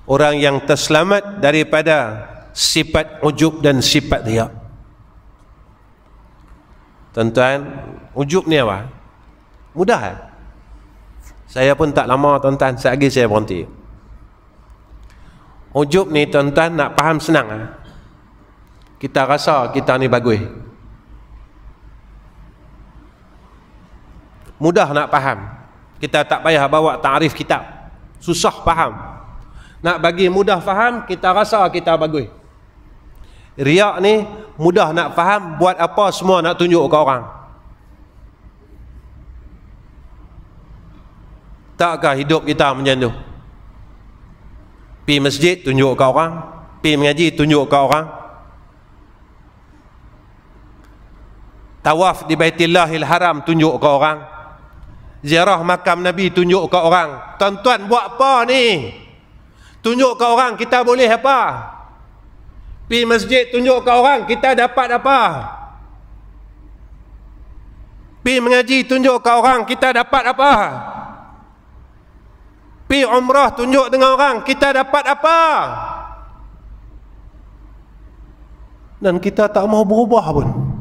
orang yang terselamat daripada sifat ujub dan sifat riya. Tuan-tuan, ujub ni apa? Mudah kan? Saya pun tak lama, tuan-tuan, sekali saya berhenti. Ujub ni, tuan-tuan, nak faham senang. Kita rasa kita ni bagus, mudah nak faham. Kita tak payah bawa ta'rif kitab, susah faham. Nak bagi mudah faham, kita rasa kita bagus. Riak ni mudah nak faham, buat apa semua nak tunjuk ke orang. Takkah hidup kita macam tu? Pi masjid tunjuk ke orang, pi mengaji tunjuk ke orang. Tawaf di Baitillahil Haram tunjuk ke orang. Ziarah makam Nabi tunjuk ke orang. Tuan-tuan buat apa ni? Tunjuk ke orang kita boleh apa? Pergi masjid tunjuk ke orang kita dapat apa? Pergi mengaji tunjuk ke orang kita dapat apa? Pergi umrah tunjuk dengan orang kita dapat apa? Dan kita tak mau berubah pun.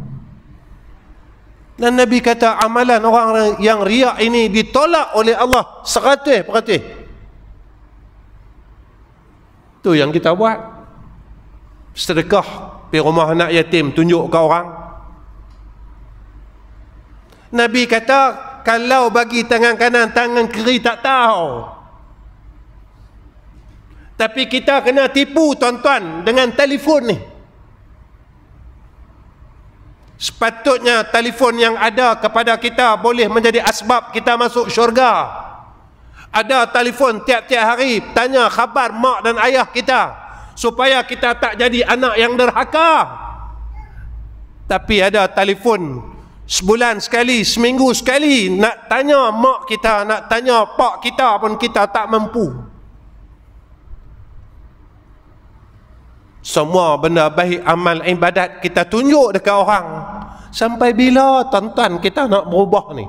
Dan Nabi kata amalan orang yang riak ini ditolak oleh Allah 100%. Itu yang kita buat. Sedekah pergi rumah anak yatim tunjuk ke orang. Nabi kata kalau bagi tangan kanan tangan kiri tak tahu. Tapi kita kena tipu tuan-tuan dengan telefon ni. Sepatutnya telefon yang ada kepada kita boleh menjadi asbab kita masuk syurga. Ada telefon tiap-tiap hari tanya khabar mak dan ayah kita supaya kita tak jadi anak yang derhaka. Tapi ada telefon sebulan sekali, seminggu sekali nak tanya mak kita, nak tanya pak kita pun kita tak mampu. Semua benda baik amal ibadat kita tunjuk dekat orang. Sampai bila tuan-tuan kita nak berubah ni?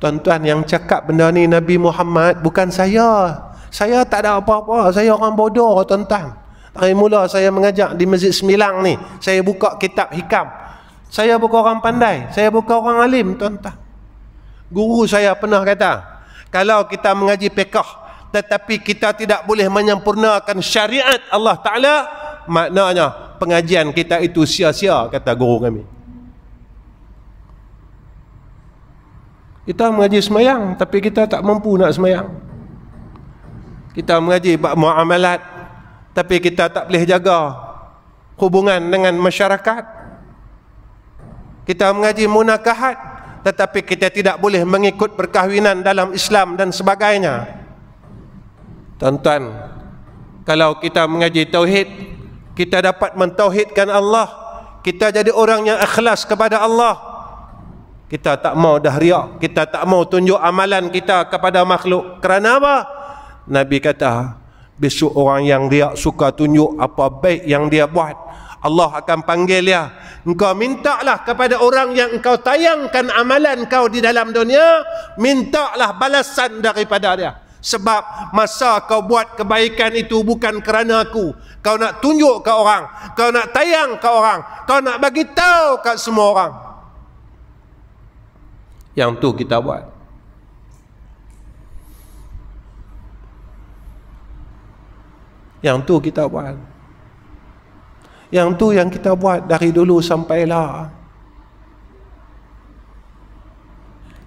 Tuan-tuan yang cakap benda ni Nabi Muhammad, bukan saya. Saya tak ada apa-apa, saya orang bodoh tuan-tuan. Dari mula saya mengajak di Masjid Semilang ni, saya buka kitab hikam. Saya bukan orang pandai, saya bukan orang alim tuan-tuan. Guru saya pernah kata, kalau kita mengaji fiqh tetapi kita tidak boleh menyempurnakan syariat Allah Ta'ala, maknanya pengajian kita itu sia-sia, kata guru kami. Kita mengaji semayang tapi kita tak mampu nak semayang. Kita mengaji bab muamalat tapi kita tak boleh jaga hubungan dengan masyarakat. Kita mengaji munakahat tetapi kita tidak boleh mengikut perkahwinan dalam Islam dan sebagainya. Tuan-tuan, kalau kita mengaji tauhid, kita dapat mentauhidkan Allah, kita jadi orang yang ikhlas kepada Allah. Kita tak mau dah riak, kita tak mau tunjuk amalan kita kepada makhluk. Kerana apa? Nabi kata, besok orang yang riak suka tunjuk apa baik yang dia buat, Allah akan panggil dia. Engkau mintalah kepada orang yang engkau tayangkan amalan kau di dalam dunia, mintalah balasan daripada dia. Sebab masa kau buat kebaikan itu bukan kerana aku. Kau nak tunjuk ke orang, kau nak tayang ke orang, kau nak bagi tahu kat semua orang. Yang tu kita buat. Yang tu kita buat. Yang tu yang kita buat dari dulu sampailah.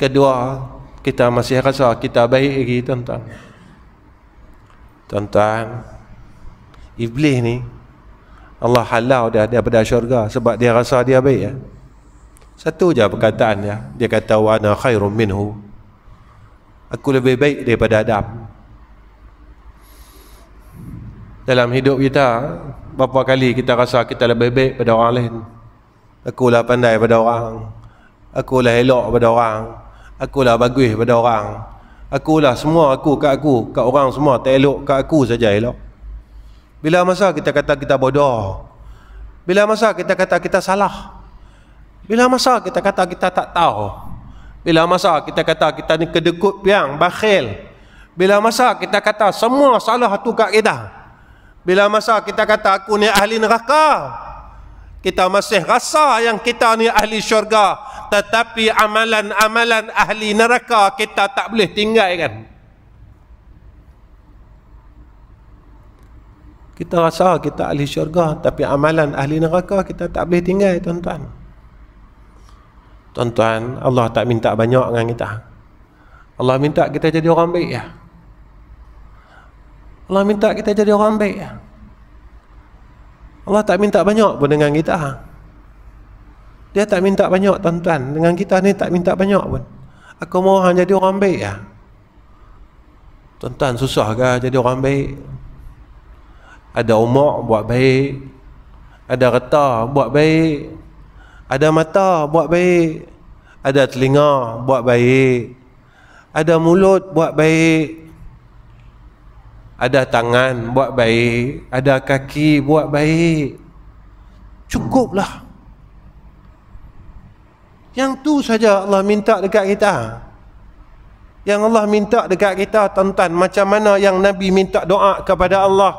Kedua, kita masih rasa kita baik lagi tuan-tuan. Tuan-tuan, iblis ni Allah halau dia daripada syurga sebab dia rasa dia baik ya. Satu je perkataan dia. Dia kata wa ana khairum minhu. Aku lebih baik daripada Adam. Dalam hidup kita, berapa kali kita rasa kita lebih baik pada orang lain. Akulah pandai pada orang. Akulah elok pada orang. Akulah bagus pada orang. Akulah semua aku kat aku. Kat orang semua tak elok, kat aku saja elok. Bila masa kita kata kita bodoh? Bila masa kita kata kita salah? Bila masa kita kata kita tak tahu? Bila masa kita kata kita ni kedekut piang, bakhil? Bila masa kita kata semua salah tu kat kita? Bila masa kita kata aku ni ahli neraka? Kita masih rasa yang kita ni ahli syurga, tetapi amalan-amalan ahli neraka kita tak boleh tinggalkan. Kita rasa kita ahli syurga, tapi amalan ahli neraka kita tak boleh tinggal tuan-tuan. Tuan-tuan, Allah tak minta banyak dengan kita. Allah minta kita jadi orang baik ya. Allah minta kita jadi orang baik ya. Allah tak minta banyak pun dengan kita. Dia tak minta banyak tuan-tuan. Dengan kita ni tak minta banyak pun. Aku mau orang jadi orang baik ya. Tuan-tuan, susah ke jadi orang baik? Ada umur buat baik, Ada reta, buat baik. Ada mata, buat baik. Ada telinga, buat baik. Ada mulut, buat baik. Ada tangan, buat baik. Ada kaki, buat baik. Cukuplah. Yang tu saja Allah minta dekat kita. Yang Allah minta dekat kita, tuan-tuan, macam mana yang Nabi minta doa kepada Allah.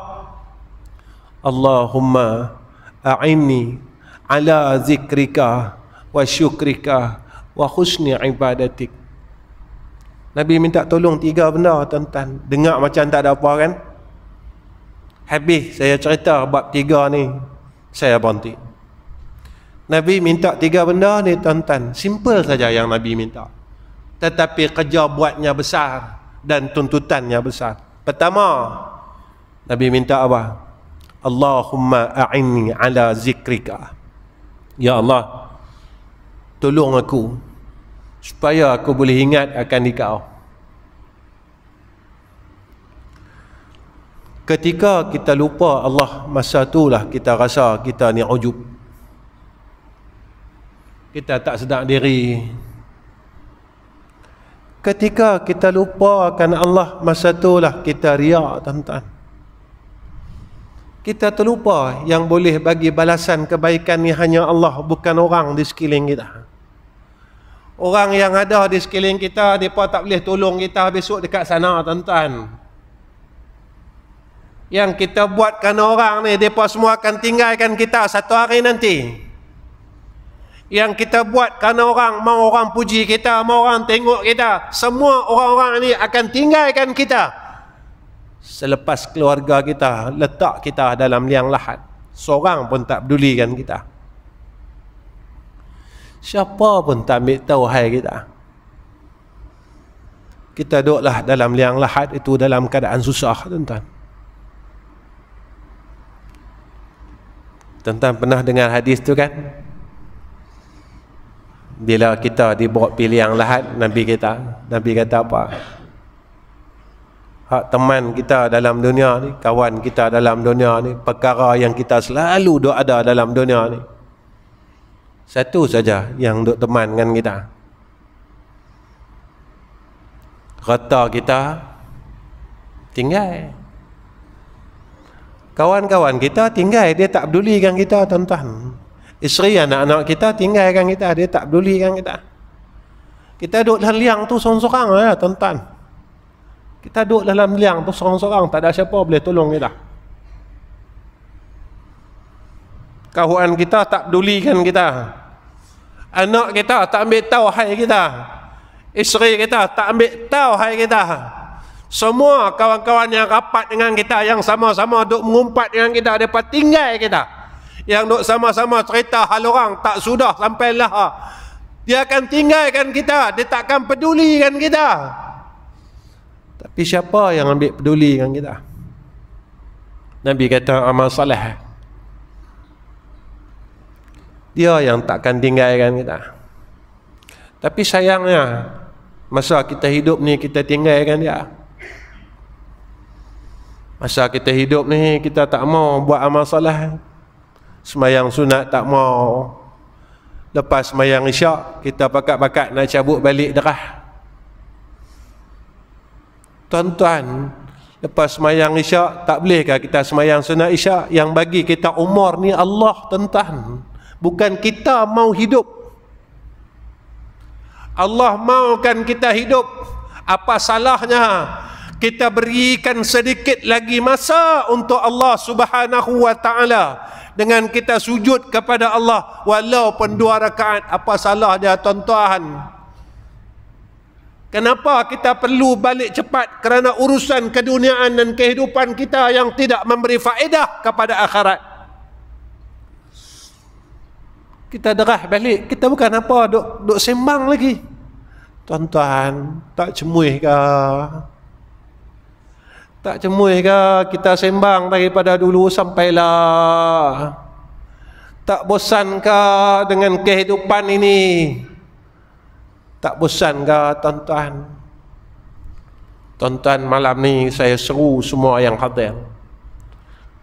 Allahumma a'inni ala zikrika wa syukrika wa husni ibadatik. Nabi minta tolong 3 benda, tuan-tuan. Dengar macam tak ada apa kan? Habis saya cerita bab 3 ni, saya berhenti. Nabi minta 3 benda ni, tuan-tuan. Simple saja yang Nabi minta, tetapi kerja buatnya besar dan tuntutannya besar. Pertama, Nabi minta apa? Allahumma a'inni ala zikrika. Ya Allah, tolong aku supaya aku boleh ingat akan Dikau. Ketika kita lupa Allah, masa itulah kita rasa kita ni ujub. Kita tak sedar diri. Ketika kita lupa akan Allah, masa itulah kita riak, tuan-tuan. Kita terlupa yang boleh bagi balasan kebaikan ni hanya Allah, bukan orang di sekeliling kita. Orang yang ada di sekeliling kita, mereka tak boleh tolong kita besok dekat sana, tuan-tuan. Yang kita buatkan orang ni, mereka semua akan tinggalkan kita satu hari nanti. Yang kita buat kerana orang, mau orang puji kita, mau orang tengok kita, semua orang-orang ni akan tinggalkan kita. Selepas keluarga kita letak kita dalam liang lahat, seorang pun tak pedulikan kita. Siapa pun tak ambil tahu hal kita. Kita duduklah dalam liang lahat itu dalam keadaan susah, tuan-tuan. Tuan-tuan pernah dengar hadis tu kan? Bila kita dibawa pilih yang lahat, Nabi kata apa? Hak teman kita dalam dunia ni, kawan kita dalam dunia ni, perkara yang kita selalu duk ada dalam dunia ni, satu saja yang duk teman dengan kita. Harta kita tinggal. Kawan-kawan kita tinggal, dia tak pedulikan kita, tuan-tuan. Isteri anak-anak kita tinggalkan kita, dia tak pedulikan kita. Kita duduk dalam liang tu sorang-sorang lah, tuan-tuan. Kita duduk dalam liang tu sorang-sorang, tak ada siapa boleh tolong kita. Kawan kita tak pedulikan kita. Anak kita tak ambil tahu hal kita. Isteri kita tak ambil tahu hal kita. Semua kawan-kawan yang rapat dengan kita, yang sama-sama duk mengumpat dengan kita, mereka tinggal kita. Yang duk sama-sama cerita hal orang, tak sudah sampai lah, dia akan tinggalkan kita, dia takkan pedulikan kita. Tapi siapa yang ambil peduli dengan kita? Nabi kata amal salih, dia yang takkan tinggalkan kita. Tapi sayangnya, masa kita hidup ni kita tinggalkan dia. Masa kita hidup ni kita tak mau buat amal salih. Semayang sunat tak mau. Lepas semayang isyak, kita pakat-pakat nak cabut balik derah. Tuan-tuan, lepas semayang isyak, tak bolehkah kita semayang sunat isyak? Yang bagi kita umur ni Allah, tuan-tuan. Bukan kita mau hidup. Allah maukan kita hidup. Apa salahnya kita berikan sedikit lagi masa untuk Allah Subhanahu wa ta'ala, dengan kita sujud kepada Allah walaupun 2 rakaat? Apa salah dia, tuan-tuan? Kenapa kita perlu balik cepat kerana urusan keduniaan dan kehidupan kita yang tidak memberi faedah kepada akhirat? Kita derah balik, kita bukan apa, duk sembang lagi. Tuan-tuan, tak cemuih ke? Tak cemuih ke kita sembang daripada dulu sampailah? Tak bosan ke dengan kehidupan ini? Tak bosan ke, tuan-tuan? Tuan-tuan, malam ni saya seru semua yang hadir,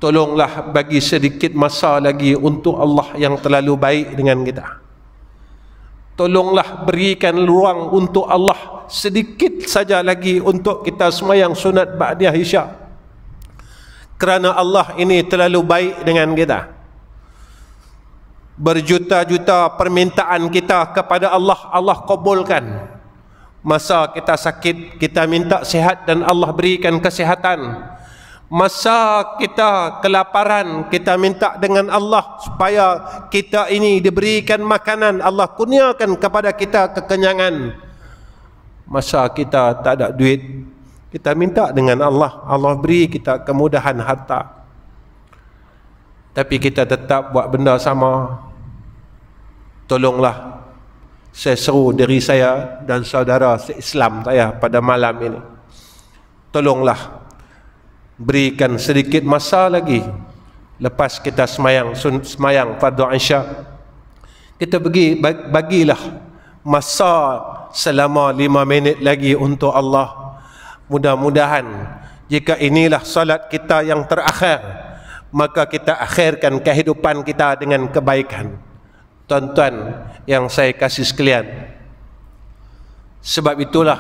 tolonglah bagi sedikit masa lagi untuk Allah yang terlalu baik dengan kita. Tolonglah berikan ruang untuk Allah sedikit saja lagi untuk kita sembahyang sunat ba'diyah isya. Kerana Allah ini terlalu baik dengan kita. Berjuta-juta permintaan kita kepada Allah, Allah kabulkan. Masa kita sakit, kita minta sihat dan Allah berikan kesihatan. Masa kita kelaparan, kita minta dengan Allah supaya kita ini diberikan makanan, Allah kurniakan kepada kita kekenyangan. Masa kita tak ada duit, kita minta dengan Allah, Allah beri kita kemudahan harta. Tapi kita tetap buat benda sama. Tolonglah, saya seru diri saya dan saudara se-Islam saya pada malam ini, tolonglah berikan sedikit masa lagi lepas kita semayang fardu isya, kita bagilah masa selama 5 minit lagi untuk Allah. Mudah-mudahan jika inilah salat kita yang terakhir, maka kita akhirkan kehidupan kita dengan kebaikan. Tuan-tuan yang saya kasih sekalian, sebab itulah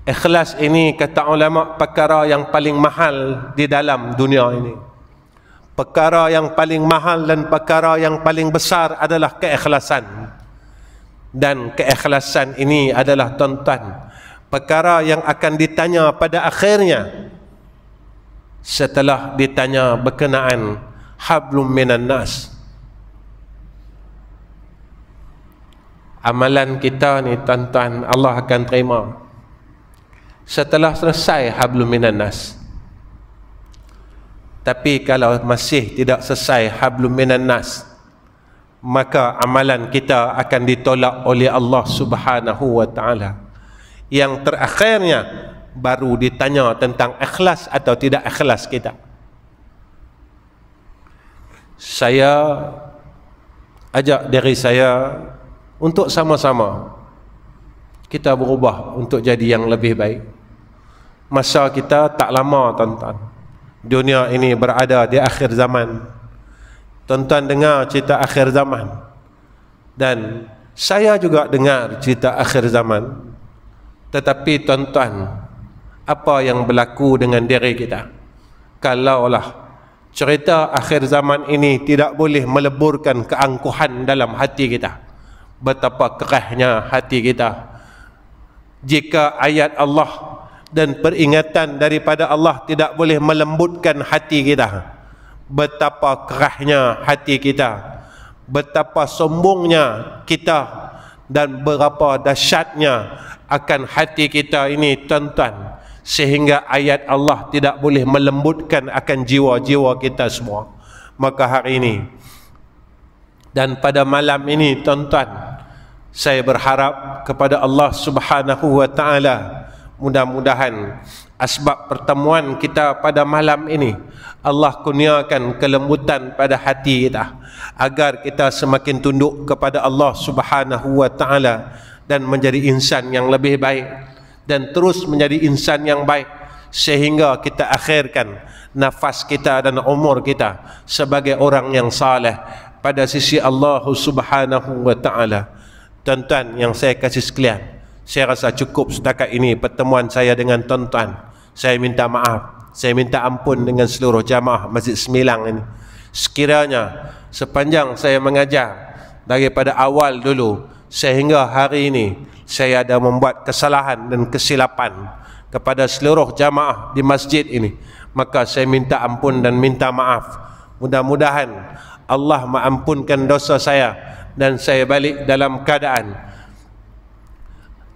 ikhlas ini kata ulama perkara yang paling mahal di dalam dunia ini. Perkara yang paling mahal dan perkara yang paling besar adalah keikhlasan. Dan keikhlasan ini adalah, tuan-tuan, perkara yang akan ditanya pada akhirnya setelah ditanya berkenaan hablum minan nas. Amalan kita ni, tuan-tuan, Allah akan terima setelah selesai hablum minan nas. Tapi kalau masih tidak selesai hablum minan nas, maka amalan kita akan ditolak oleh Allah Subhanahu wa ta'ala. Yang terakhirnya baru ditanya tentang ikhlas atau tidak ikhlas kita. Saya ajak diri saya untuk sama-sama kita berubah untuk jadi yang lebih baik. Masa kita tak lama, tuan-tuan. Dunia ini berada di akhir zaman. Tuan-tuan dengar cerita akhir zaman, dan saya juga dengar cerita akhir zaman. Tetapi tuan-tuan, apa yang berlaku dengan diri kita? Kalaulah cerita akhir zaman ini tidak boleh meleburkan keangkuhan dalam hati kita, betapa kerasnya hati kita. Jika ayat Allah dan peringatan daripada Allah tidak boleh melembutkan hati kita, betapa kerasnya hati kita, betapa sombongnya kita, dan berapa dahsyatnya akan hati kita ini, tuan-tuan, sehingga ayat Allah tidak boleh melembutkan akan jiwa-jiwa kita semua. Maka hari ini dan pada malam ini, tuan-tuan, saya berharap kepada Allah Subhanahu wa ta'ala, mudah-mudahan asbab pertemuan kita pada malam ini Allah kurniakan kelembutan pada hati kita, agar kita semakin tunduk kepada Allah Subhanahu wa ta'ala dan menjadi insan yang lebih baik, dan terus menjadi insan yang baik, sehingga kita akhirkan nafas kita dan umur kita sebagai orang yang saleh pada sisi Allah Subhanahu wa ta'ala. Tuan-tuan yang saya kasih sekalian, saya rasa cukup setakat ini pertemuan saya dengan tuan-tuan. Saya minta maaf, saya minta ampun dengan seluruh jamaah Masjid Semilang ini. Sekiranya sepanjang saya mengajar daripada awal dulu sehingga hari ini saya ada membuat kesalahan dan kesilapan kepada seluruh jamaah di masjid ini, maka saya minta ampun dan minta maaf. Mudah-mudahan Allah mengampunkan dosa saya dan saya balik dalam keadaan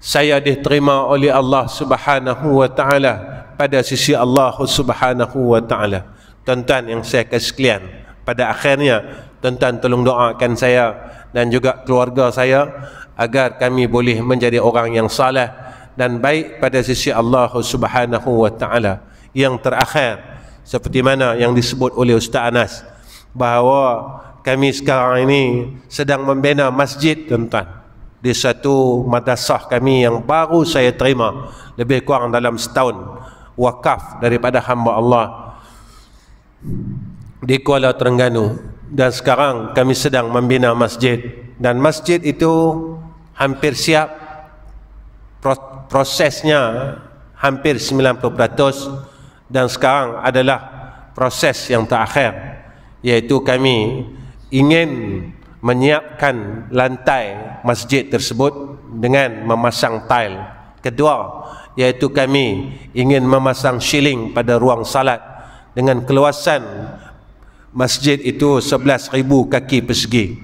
saya diterima oleh Allah Subhanahu wa ta'ala pada sisi Allah Subhanahu wa ta'ala. Tuan-tuan yang saya kasih sekalian, pada akhirnya tuan-tuan tolong doakan saya dan juga keluarga saya agar kami boleh menjadi orang yang saleh dan baik pada sisi Allah Subhanahu wa ta'ala. Yang terakhir, seperti mana yang disebut oleh Ustaz Anas, bahawa kami sekarang ini sedang membina masjid, tuan-tuan, di satu madrasah kami yang baru saya terima lebih kurang dalam setahun, wakaf daripada hamba Allah. di Kuala Terengganu, dan sekarang kami sedang membina masjid, dan masjid itu hampir siap. Prosesnya hampir 90%, dan sekarang adalah proses yang terakhir, yaitu kami ingin menyiapkan lantai masjid tersebut dengan memasang tile. Kedua, yaitu kami ingin memasang shieling pada ruang salat dengan keluasan masjid itu 11,000 kaki persegi.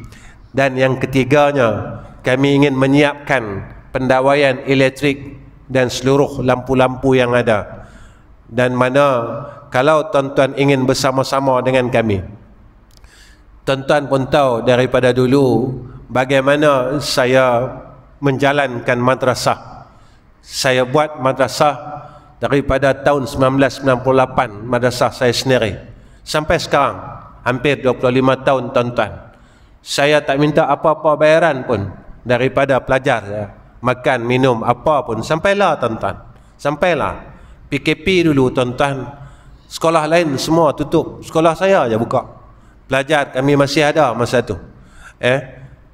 Dan yang ketiganya, kami ingin menyiapkan pendawaian elektrik dan seluruh lampu-lampu yang ada. Dan mana kalau tuan-tuan ingin bersama-sama dengan kami, tuan-tuan pun tahu daripada dulu bagaimana saya menjalankan madrasah. Saya buat madrasah daripada tahun 1998, madrasah saya sendiri, sampai sekarang hampir 25 tahun tuan-tuan. Saya tak minta apa-apa bayaran pun daripada pelajar ya. Makan, minum, apa pun. Sampailah tuan-tuan, sampailah. PKP dulu tuan-tuan, sekolah lain semua tutup, sekolah saya aja buka. Pelajar kami masih ada masa tu.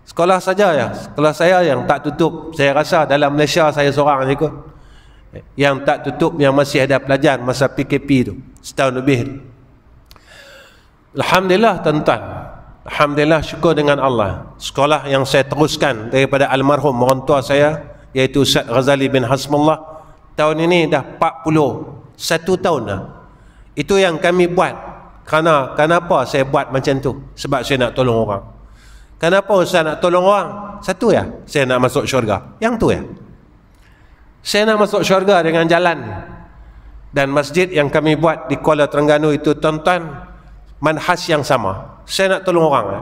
Sekolah saja ya, sekolah saya yang tak tutup. Saya rasa dalam Malaysia saya seorang je kot yang tak tutup, yang masih ada pelajar masa PKP tu, setahun lebih. Alhamdulillah tuan-tuan, alhamdulillah, syukur dengan Allah. Sekolah yang saya teruskan daripada almarhum orang tua saya, iaitu Ustaz Ghazali bin Hasmullah, tahun ini dah 41 tahun dah. Itu yang kami buat. Kenapa saya buat macam tu? Sebab saya nak tolong orang. Kenapa Ustaz nak tolong orang? Satu ya, saya nak masuk syurga. Yang tu ya, saya nak masuk syurga dengan jalan. Dan masjid yang kami buat di Kuala Terengganu itu tuan-tuan, manhaj yang sama. Saya nak tolong orang ya.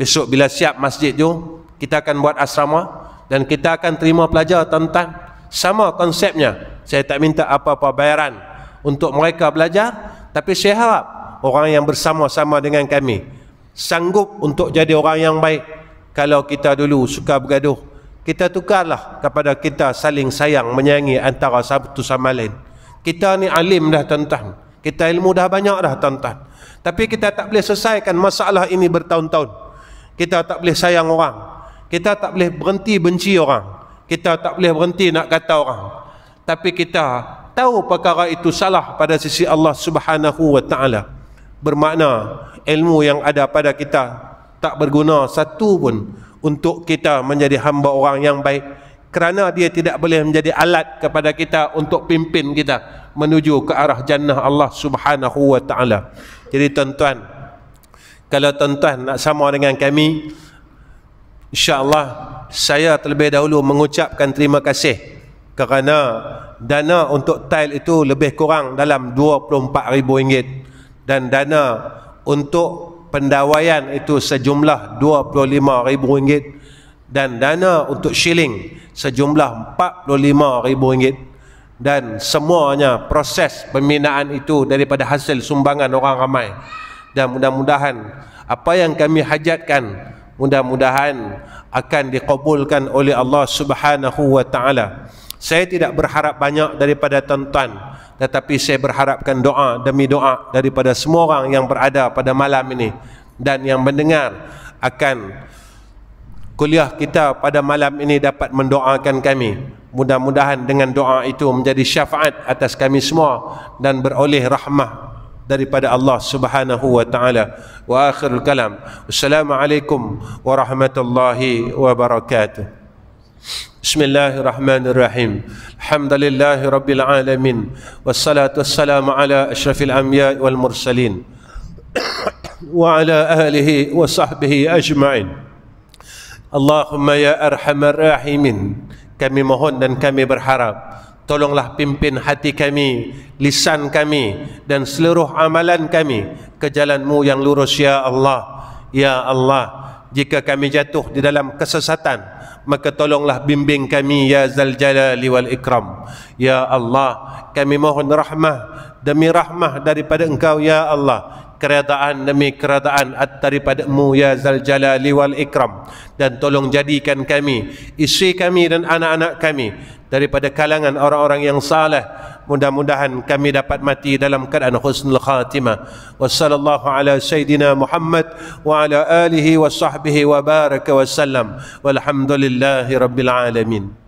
Besok bila siap masjid tu, kita akan buat asrama dan kita akan terima pelajar tuan-tuan. Sama konsepnya. Saya tak minta apa-apa bayaran untuk mereka belajar, tapi saya harap orang yang bersama-sama dengan kami sanggup untuk jadi orang yang baik. Kalau kita dulu suka bergaduh, kita tukarlah kepada kita saling sayang, menyayangi antara satu sama lain. Kita ni alim dah tuan-tuan, kita ilmu dah banyak dah tuan-tuan, tapi kita tak boleh selesaikan masalah ini bertahun-tahun. Kita tak boleh sayang orang, kita tak boleh berhenti benci orang, kita tak boleh berhenti nak kata orang, tapi kita tahu perkara itu salah pada sisi Allah Subhanahu wa ta'ala. Bermakna ilmu yang ada pada kita tak berguna satu pun untuk kita menjadi hamba orang yang baik, kerana dia tidak boleh menjadi alat kepada kita untuk pimpin kita menuju ke arah jannah Allah Subhanahu wa ta'ala. Jadi tuan-tuan, kalau tuan-tuan nak sama dengan kami, insya-Allah saya terlebih dahulu mengucapkan terima kasih kerana dana untuk tile itu lebih kurang dalam RM24,000, dan dana untuk pendawaian itu sejumlah RM25,000, dan dana untuk shilling sejumlah RM45,000, dan semuanya proses pembinaan itu daripada hasil sumbangan orang ramai. Dan mudah-mudahan apa yang kami hajatkan mudah-mudahan akan dikabulkan oleh Allah Subhanahu wa ta'ala. Saya tidak berharap banyak daripada tuan-tuan, tetapi saya berharapkan doa demi doa daripada semua orang yang berada pada malam ini dan yang mendengar akan kuliah kita pada malam ini dapat mendoakan kami. Mudah-mudahan dengan doa itu menjadi syafaat atas kami semua dan beroleh rahmah daripada Allah Subhanahu wa ta'ala. Wa akhirul kalam, wassalamualaikum warahmatullahi wabarakatuh. Bismillahirrahmanirrahim. Alhamdulillahi rabbil alamin, wassalatu wassalamu ala asyrafil anbiya wal mursalin wa ala alihi wa sahbihi ajma'in. Allahumma ya arhamar rahimin, kami mohon dan kami berharap, tolonglah pimpin hati kami, lisan kami dan seluruh amalan kami ke jalan-Mu yang lurus ya Allah. Ya Allah, jika kami jatuh di dalam kesesatan, maka tolonglah bimbing kami ya Zal Jalali wal Ikram. Ya Allah, kami mohon rahmah demi rahmah daripada Engkau ya Allah. keredaan demi keredaan daripada-Mu ya Zal Jalali wal Ikram, dan tolong jadikan kami, isteri kami dan anak-anak kami daripada kalangan orang-orang yang saleh. Mudah-mudahan kami dapat mati dalam keadaan husnul khatimah. Wassallallahu ala sayyidina Muhammad wa ala alihi wa sahbihi wa baraka wa sallam, walhamdulillahi rabbil alamin.